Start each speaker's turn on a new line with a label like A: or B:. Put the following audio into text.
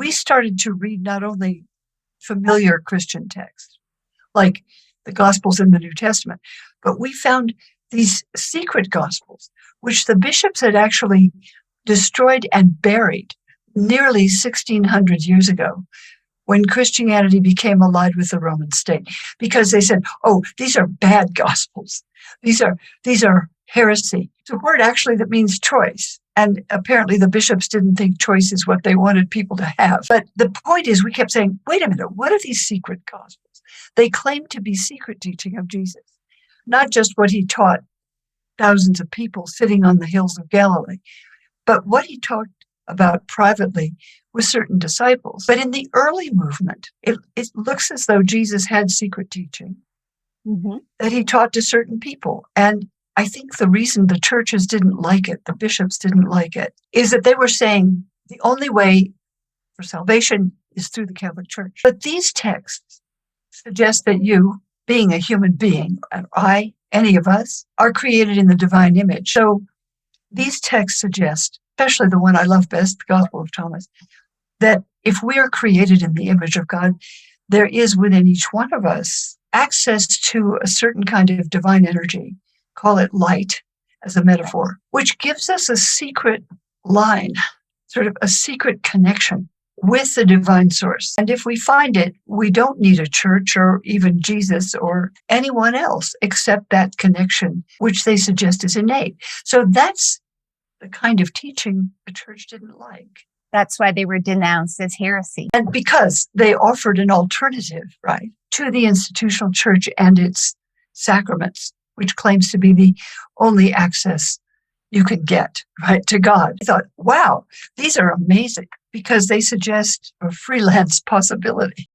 A: we started to read not only familiar Christian texts, like the Gospels in the New Testament, but we found these secret Gospels, which the bishops had actually destroyed and buried nearly 1600 years ago, when Christianity became allied with the Roman state, because they said, oh, these are bad Gospels. These are heresy. It's a word actually that means choice. And apparently the bishops didn't think choice is what they wanted people to have. But the point is, we kept saying, wait a minute, what are these secret Gospels? They claim to be secret teaching of Jesus, not just what he taught thousands of people sitting on the hills of Galilee, but what he talked about privately with certain disciples. But in the early movement, it looks as though Jesus had secret teaching that he taught to certain people. And I think the reason the churches didn't like it, the bishops didn't like it, is that they were saying the only way for salvation is through the Catholic Church. But these texts suggest that you, being a human being, and I, any of us, are created in the divine image. So these texts suggest, especially the one I love best, the Gospel of Thomas, that if we are created in the image of God, there is within each one of us access to a certain kind of divine energy, call it light as a metaphor, which gives us a secret line, sort of a secret connection with the divine source. And if we find it, we don't need a church or even Jesus or anyone else except that connection, which they suggest is innate. So that's the kind of teaching the church didn't like.
B: That's why they were denounced as heresy.
A: And because they offered an alternative, right, to the institutional church and its sacraments, which claims to be the only access you can get, right, to God. I thought, wow, these are amazing because they suggest a freelance possibility.